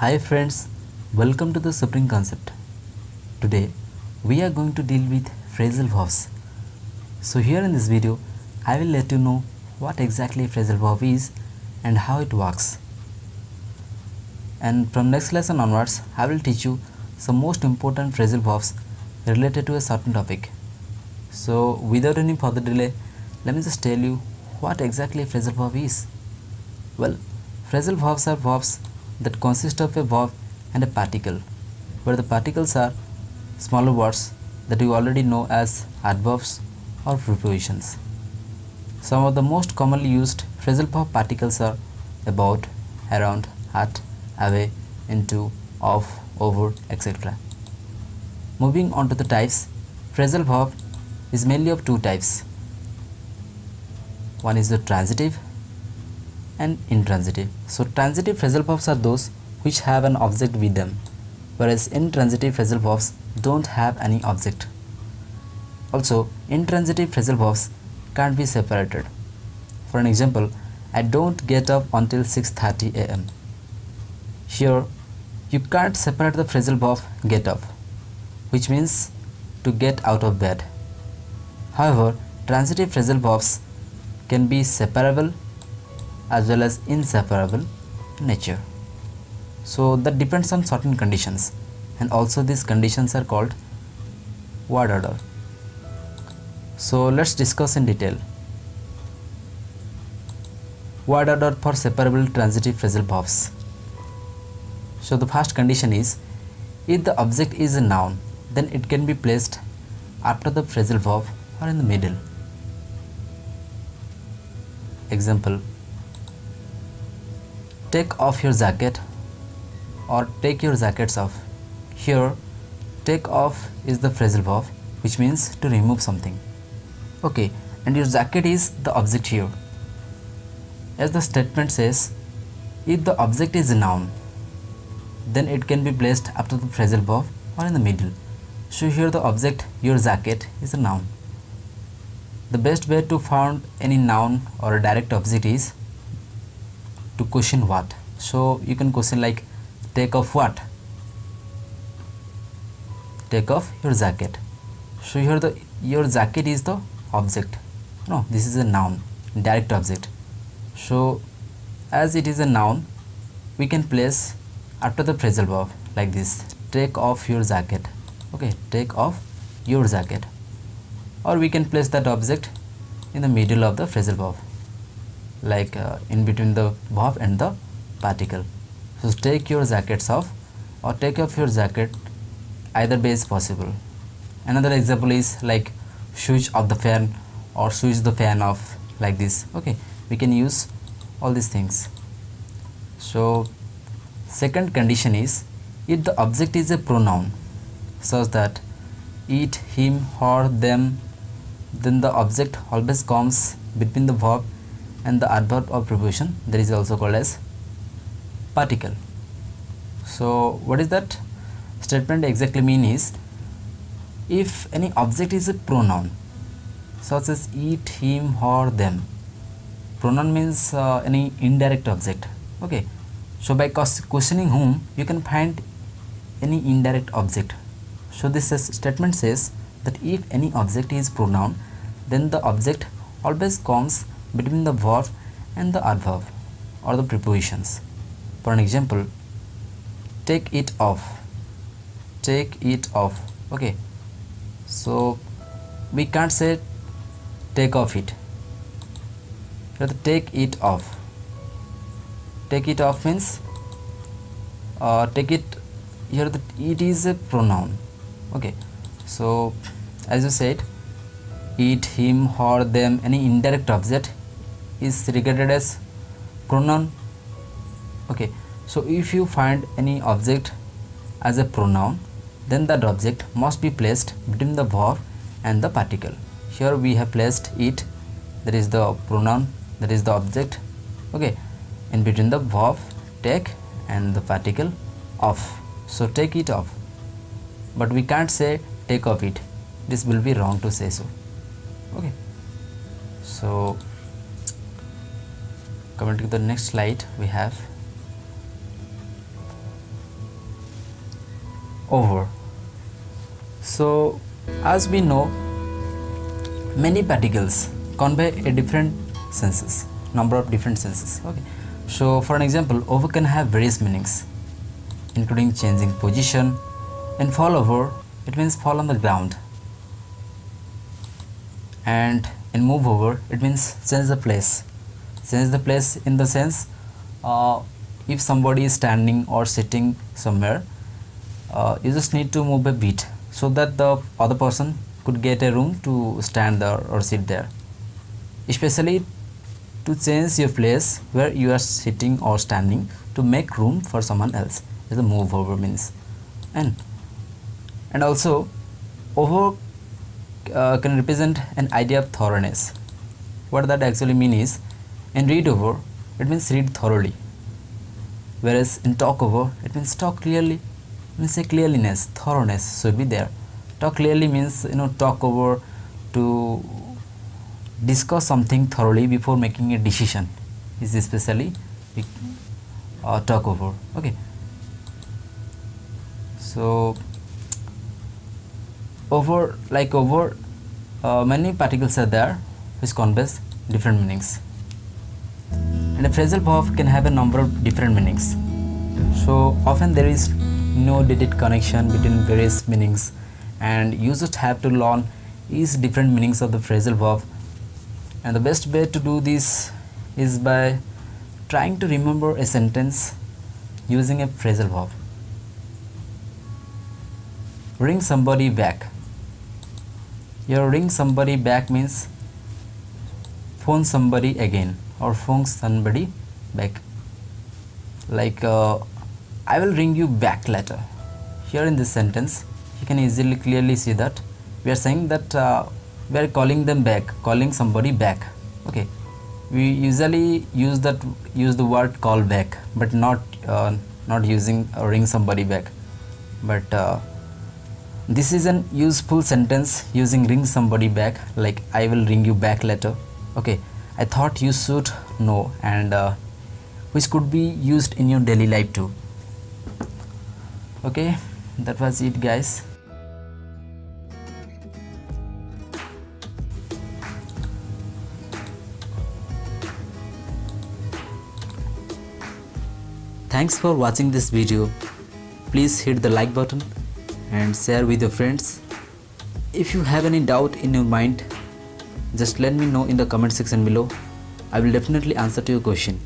Hi friends, welcome to the Supreme Concept. Today we are going to deal with phrasal verbs. So here in this video I will let you know what exactly a phrasal verb is and how it works. And from next lesson onwards I will teach you some most important phrasal verbs related to a certain topic. So without any further delay, let me just tell you what exactly a phrasal verb is. Well, phrasal verbs are verbs that consist of a verb and a particle, where the particles are smaller words that you already know as adverbs or prepositions. Some of the most commonly used phrasal verb particles are about, around, at, away, into, of, over, etc. Moving on to the types, phrasal verb is mainly of two types. One is the transitive and intransitive. So transitive phrasal verbs are those which have an object with them, whereas intransitive phrasal verbs don't have any object. Also, intransitive phrasal verbs can't be separated. For an example, I don't get up until 6:30 am. Here, you can't separate the phrasal verb get up, which means to get out of bed. However, transitive phrasal verbs can be separable as well as inseparable in nature. So that depends on certain conditions, and also these conditions are called word order. So let's discuss in detail. Word order for separable transitive phrasal verbs. So the first condition is, if the object is a noun, then it can be placed after the phrasal verb or in the middle. Example: take off your jacket or take your jackets off. Here, take off is the phrasal verb, which means to remove something. Okay, and your jacket is the object here. As the statement says, if the object is a noun, then it can be placed after the phrasal verb or in the middle. So here the object, your jacket, is a noun. The best way to find any noun or a direct object is to question what. So you can question like, take off what? Take off your jacket. So here the your jacket is the object. No, this is a noun, direct object. So as it is a noun, we can place after the phrasal verb like this, take off your jacket. Okay, take off your jacket. Or we can place that object in the middle of the phrasal verb, like in between the verb and the particle. So take your jackets off or take off your jacket, either way is possible. Another example is like switch off the fan or switch the fan off, like this. Okay, we can use all these things. So second condition is, if the object is a pronoun such that it, him, her, them, then the object always comes between the verb and the adverb or preposition, that is also called as particle. So what is that statement exactly mean is, if any object is a pronoun such as it, him, her, them. Pronoun means any indirect object. Okay, so by questioning whom, you can find any indirect object. So this statement says that if any object is pronoun, then the object always comes between the verb and the adverb or the prepositions. For an example, take it off. Take it off. Okay, so we can't say take off it. You have to take it off. Take it off means take it. Here the it is a pronoun. Okay, so as you said, it, him, her, them, any indirect object is regarded as pronoun. Okay, so if you find any object as a pronoun, then that object must be placed between the verb and the particle. Here we have placed it, that is the pronoun, that is the object. Okay, in between the verb take and the particle off. So take it off, but we can't say take off it. This will be wrong to say so. Okay, so coming to the next slide, we have over. So as we know, many particles convey a different senses, number of different senses. Okay, so for an example, over can have various meanings, including changing position. And fall over, it means fall on the ground. And in move over, it means change the place. Change the place in the sense, if somebody is standing or sitting somewhere, you just need to move a bit so that the other person could get a room to stand there or sit there. Especially to change your place where you are sitting or standing to make room for someone else is the move over means. And also over can represent an idea of thoroughness. What that actually means is, in read over, it means read thoroughly, whereas in talk over, it means talk clearly, means a clearliness, thoroughness should be there. Talk clearly means, talk over, to discuss something thoroughly before making a decision is especially talk over. Okay, so over, many particles are there which conveys different meanings, and a phrasal verb can have a number of different meanings. So often there is no direct connection between various meanings, and you just have to learn each different meanings of the phrasal verb. And the best way to do this is by trying to remember a sentence using a phrasal verb. Ring somebody back. Your ring somebody back means phone somebody again or phone somebody back. I will ring you back later. Here in this sentence, you can easily clearly see that we are saying that we are calling them back, calling somebody back. Okay, we usually use the word call back, but not using ring somebody back. But this is an useful sentence using ring somebody back, like I will ring you back later. Okay, I thought you should know, and which could be used in your daily life too. Okay, that was it, guys. Thanks for watching this video. Please hit the like button and share with your friends. If you have any doubt in your mind, just let me know in the comment section below. I will definitely answer to your question.